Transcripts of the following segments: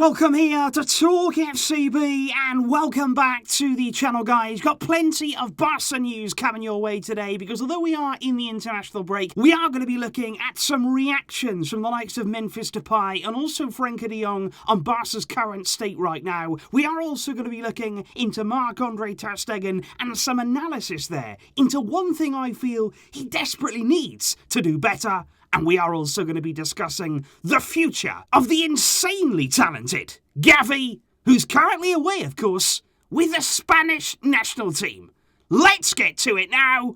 welcome here to Talk FCB and welcome back to the channel, guys. Got plenty of Barca news coming your way today because although we are in the international break, we are going to be looking at some reactions from the likes of Memphis Depay and also Frenkie de Jong on Barca's current state right now. We are also going to be looking into Marc-Andre ter Stegen and some analysis there into one thing I feel he desperately needs to do better. And we are also going to be discussing the future of the insanely talented Gavi, who's currently away, of course, with the Spanish national team. Let's get to it now.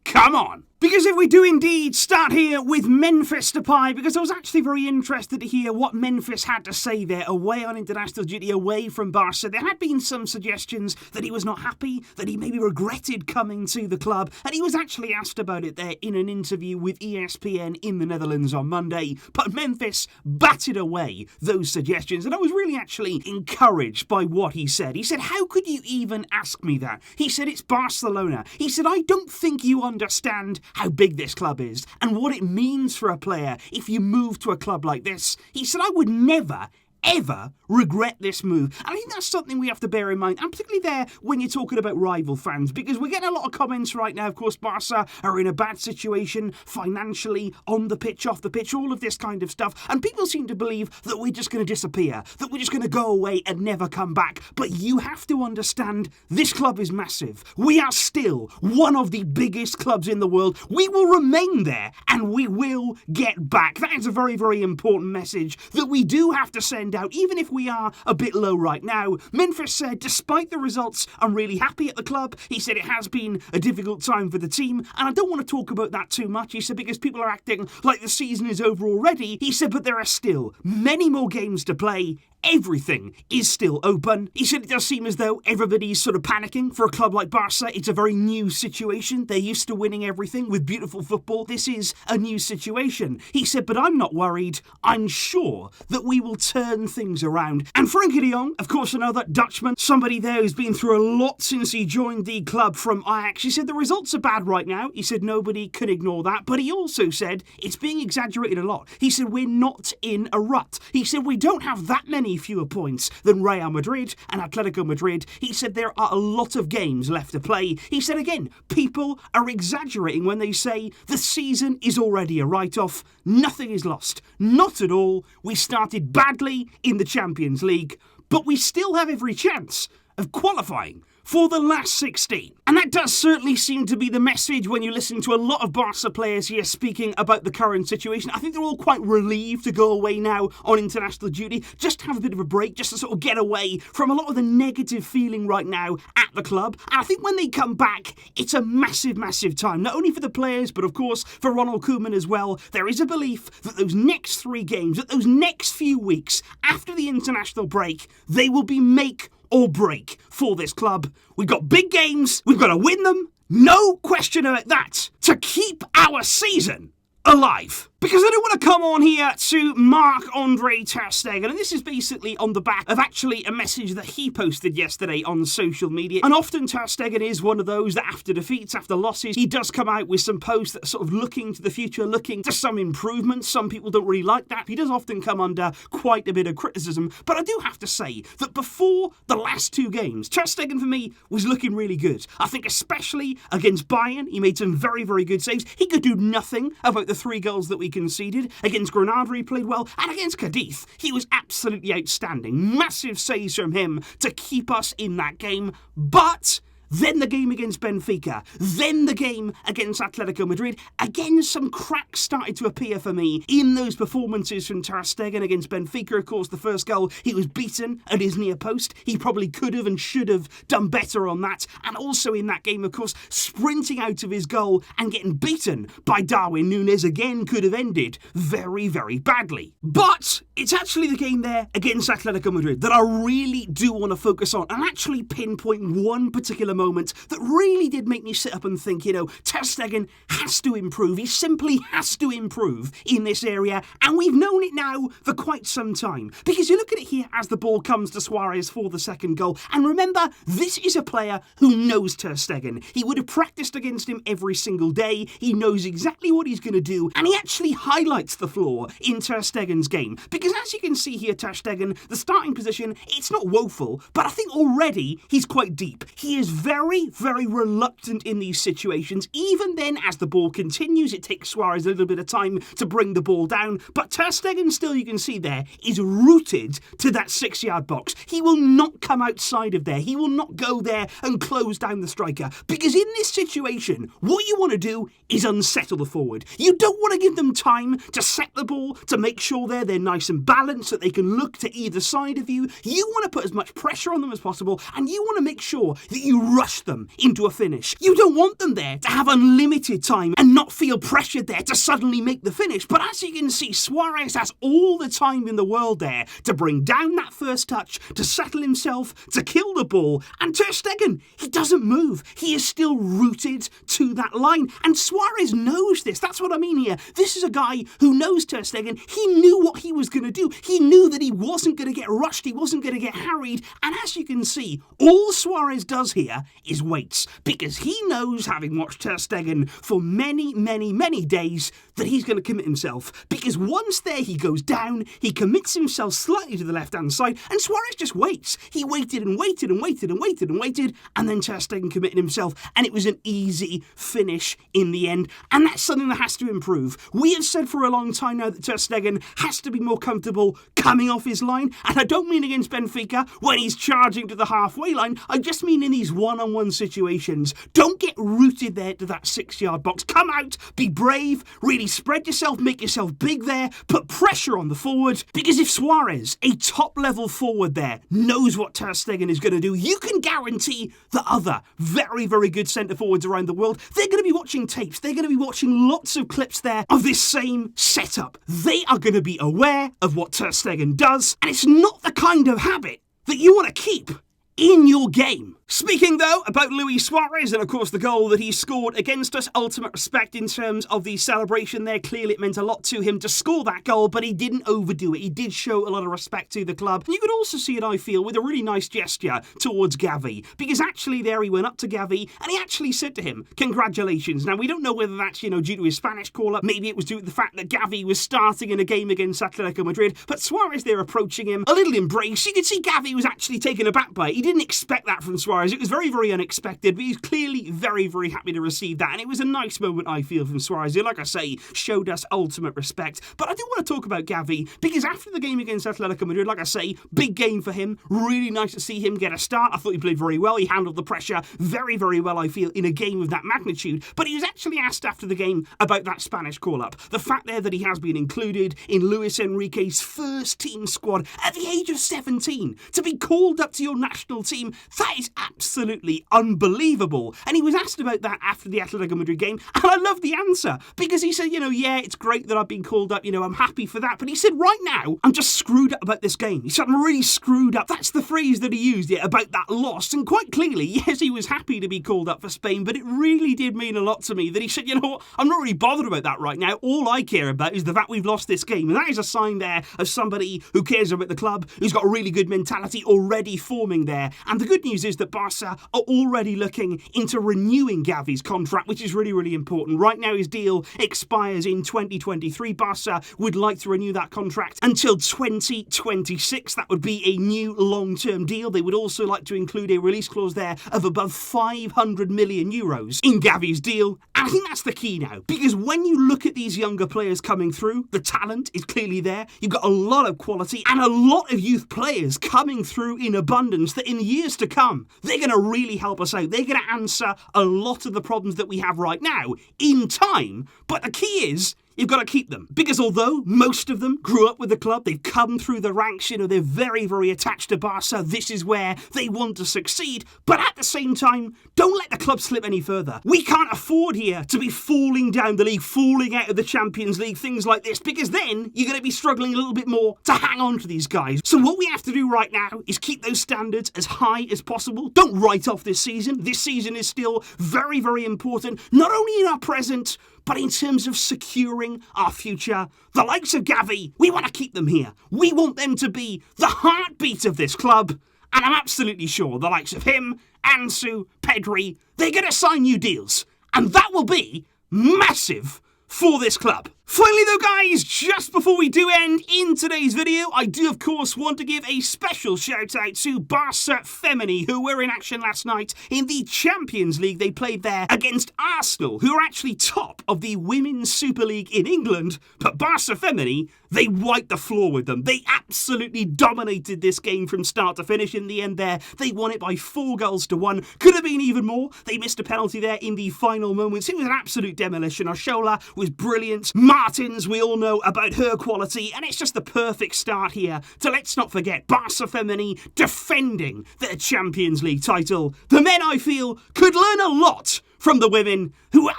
Come on. Because if we do indeed start here with Memphis Depay, because I was actually very interested to hear what Memphis had to say there, away on international duty, away from Barca. There had been some suggestions that he was not happy, that he maybe regretted coming to the club, and he was actually asked about it there in an interview with ESPN in the Netherlands on Monday. But Memphis batted away those suggestions, and I was really actually encouraged by what he said. He said, "How could you even ask me that?" He said, "It's Barcelona." He said, "I don't think you understand how big this club is and what it means for a player if you move to a club like this." He said, "I would never, ever regret this move." And I think that's something we have to bear in mind, and particularly there when you're talking about rival fans, because we're getting a lot of comments right now. Of course, Barca are in a bad situation financially, on the pitch, off the pitch, all of this kind of stuff, and people seem to believe that we're just going to disappear, that we're just going to go away and never come back. But you have to understand, this club is massive. We are still one of the biggest clubs in the world. We will remain there, and we will get back. That is a very, very important message that we do have to send out, even if we are a bit low right now. Memphis said, despite the results, I'm really happy at the club. He said it has been a difficult time for the team, and I don't want to talk about that too much. He said, because people are acting like the season is over already. He said, but there are still many more games to play. Everything is still open. He said it does seem as though everybody's sort of panicking for a club like Barca. It's a very new situation. They're used to winning everything with beautiful football. This is a new situation. He said, but I'm not worried. I'm sure that we will turn things around. And Frenkie de Jong, of course, another Dutchman, somebody there who's been through a lot since he joined the club from Ajax. He said the results are bad right now. He said nobody can ignore that. But he also said it's being exaggerated a lot. He said we're not in a rut. He said we don't have that many fewer points than Real Madrid and Atletico Madrid. He said there are a lot of games left to play. He said again, people are exaggerating when they say the season is already a write-off. Nothing is lost. Not at all. We started badly in the Champions League, but we still have every chance of qualifying for the last 16. And that does certainly seem to be the message when you listen to a lot of Barca players here speaking about the current situation. I think they're all quite relieved to go away now on international duty, just have a bit of a break, just to sort of get away from a lot of the negative feeling right now at the club. And I think when they come back, it's a massive, massive time, not only for the players, but of course for Ronald Koeman as well. There is a belief that those next 3 games, that those next few weeks after the international break, they will be make or break for this club. We've got big games, we've got to win them, no question about that, to keep our season alive. Because I don't want to come on here to Marc-Andre ter Stegen, and this is basically on the back of actually a message that he posted yesterday on social media. And often ter Stegen is one of those that after defeats, after losses, he does come out with some posts that are sort of looking to the future, looking to some improvements. Some people don't really like that. He does often come under quite a bit of criticism, but I do have to say that before the last 2 games, ter Stegen for me was looking really good. I think especially against Bayern, he made some very, very good saves. He could do nothing about the 3 goals that we conceded. Against Granada he played well, and against Cadiz he was absolutely outstanding. Massive saves from him to keep us in that game. But then the game against Benfica, then the game against Atletico Madrid. Again, some cracks started to appear for me in those performances from ter Stegen. Against Benfica, of course, the first goal, he was beaten at his near post. He probably could have and should have done better on that. And also in that game, of course, sprinting out of his goal and getting beaten by Darwin Núñez again could have ended very, very badly. But it's actually the game there against Atletico Madrid that I really do want to focus on and actually pinpoint one particular moment that really did make me sit up and think, ter Stegen has to improve. He simply has to improve in this area, and we've known it now for quite some time. Because you look at it here as the ball comes to Suárez for the second goal, and remember, this is a player who knows ter Stegen. He would have practiced against him every single day. He knows exactly what he's going to do, and he actually highlights the flaw in ter Stegen's game. Because Because as you can see here, ter Stegen, the starting position, it's not woeful, but I think already he's quite deep. He is very, very reluctant in these situations. Even then, as the ball continues, it takes Suárez a little bit of time to bring the ball down, but ter Stegen still, you can see there, is rooted to that 6-yard box. He will not come outside of there. He will not go there and close down the striker, because in this situation, what you want to do is unsettle the forward. You don't want to give them time to set the ball, to make sure they're nice and balanced, that they can look to either side of you. You want to put as much pressure on them as possible, and you want to make sure that you rush them into a finish. You don't want them there to have unlimited time and not feel pressured there to suddenly make the finish. But as you can see, Suárez has all the time in the world there to bring down that first touch, to settle himself, to kill the ball. And ter Stegen, he doesn't move. He is still rooted to that line. And Suárez knows this. That's what I mean here. This is a guy who knows ter Stegen. He knew what he was going to do. He knew that he wasn't going to get rushed. He wasn't going to get harried. And as you can see, all Suárez does here is waits, because he knows, having watched ter Stegen for many, many, many days, that he's going to commit himself. Because once there, he goes down, he commits himself slightly to the left-hand side, and Suárez just waits. He waited and waited and waited and waited and waited, and then ter Stegen committed himself, and it was an easy finish in the end. And that's something that has to improve. We have said for a long time now that ter Stegen has to be more comfortable coming off his line, and I don't mean against Benfica when he's charging to the halfway line. I just mean in these one-on-one situations. Don't get rooted there to that 6-yard box. Come out, be brave, really spread yourself, make yourself big there, put pressure on the forward, because if Suárez, a top-level forward there, knows what ter Stegen is going to do, you can guarantee the other very, very good centre-forwards around the world, they're going to be watching tapes, they're going to be watching lots of clips there of this same setup. They are going to be aware of what ter Stegen does, and it's not the kind of habit that you want to keep in your game. Speaking, though, about Luis Suárez and, of course, the goal that he scored against us, ultimate respect in terms of the celebration there. Clearly, it meant a lot to him to score that goal, but he didn't overdo it. He did show a lot of respect to the club. And you could also see it, I feel, with a really nice gesture towards Gavi, because actually there he went up to Gavi and he actually said to him, congratulations. Now, we don't know whether that's, due to his Spanish call-up. Maybe it was due to the fact that Gavi was starting in a game against Atletico Madrid, but Suárez there approaching him, a little embrace. You could see Gavi was actually taken aback by it. He didn't expect that from Suárez. It was very, very unexpected, but he's clearly very, very happy to receive that. And it was a nice moment, I feel, from Suárez, who, like I say, showed us ultimate respect. But I do want to talk about Gavi, because after the game against Atletico Madrid, like I say, big game for him. Really nice to see him get a start. I thought he played very well. He handled the pressure very, very well, I feel, in a game of that magnitude. But he was actually asked after the game about that Spanish call-up. The fact there that he has been included in Luis Enrique's first team squad at the age of 17. To be called up to your national team, that is absolutely unbelievable. And he was asked about that after the Atletico Madrid game, and I love the answer, because he said, yeah, it's great that I've been called up, I'm happy for that, but he said, right now, I'm just screwed up about this game. He said, I'm really screwed up. That's the phrase that he used about that loss, and quite clearly, yes, he was happy to be called up for Spain, but it really did mean a lot to me that he said, what, I'm not really bothered about that right now. All I care about is the fact we've lost this game, and that is a sign there of somebody who cares about the club, who's got a really good mentality already forming there. And the good news is that Barça are already looking into renewing Gavi's contract, which is really, really important. Right now, his deal expires in 2023. Barça would like to renew that contract until 2026. That would be a new long-term deal. They would also like to include a release clause there of above 500 million euros in Gavi's deal. And I think that's the key now, because when you look at these younger players coming through, the talent is clearly there. You've got a lot of quality and a lot of youth players coming through in abundance that in the years to come, they're going to really help us out. They're going to answer a lot of the problems that we have right now in time. But the key is, you've got to keep them. Because although most of them grew up with the club, they've come through the ranks, they're very, very attached to Barca. This is where they want to succeed. But at the same time, don't let the club slip any further. We can't afford here to be falling down the league, falling out of the Champions League, things like this, because then you're going to be struggling a little bit more to hang on to these guys. So what we have to do right now is keep those standards as high as possible. Don't write off this season. This season is still very, very important, not only in our present, but in terms of securing our future. The likes of Gavi, we want to keep them here. We want them to be the heartbeat of this club. And I'm absolutely sure the likes of him, Ansu, Pedri, they're going to sign new deals. And that will be massive for this club. Finally though guys, just before we do end in today's video, I do of course want to give a special shout out to Barça FEMENI, who were in action last night in the Champions League. They played there against Arsenal, who are actually top of the Women's Super League in England, but Barça FEMENI, they wiped the floor with them. They absolutely dominated this game from start to finish. In the end there, they won it by 4-1. Could have been even more. They missed a penalty there in the final moments. It was an absolute demolition. Oshola was brilliant. Martins, we all know about her quality, and it's just the perfect start here to, let's not forget, Barça FEMENI defending their Champions League title. The men, I feel, could learn a lot from the women, who were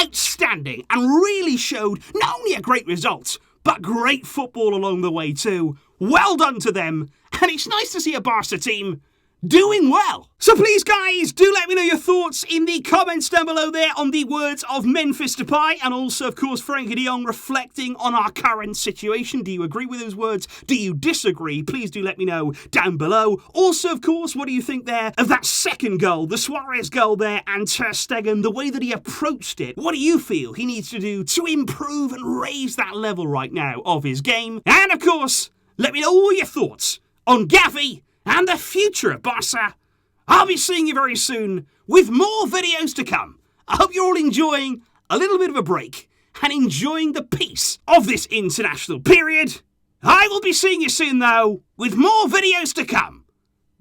outstanding and really showed not only a great result, but great football along the way too. Well done to them, and it's nice to see a Barca team doing well. So please guys, do let me know your thoughts in the comments down below there on the words of Memphis Depay, and also of course Frenkie de Jong reflecting on our current situation. Do you agree with those words? Do you disagree? Please do let me know down below. Also of course, what do you think there of that second goal, the Suárez goal there, and ter Stegen, the way that he approached it? What do you feel he needs to do to improve and raise that level right now of his game? And of course, let me know all your thoughts on Gavi and the future of Barca. I'll be seeing you very soon with more videos to come. I hope you're all enjoying a little bit of a break and enjoying the peace of this international period. I will be seeing you soon though with more videos to come.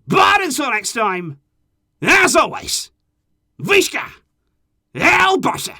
But until next time, as always, Visca El Barça.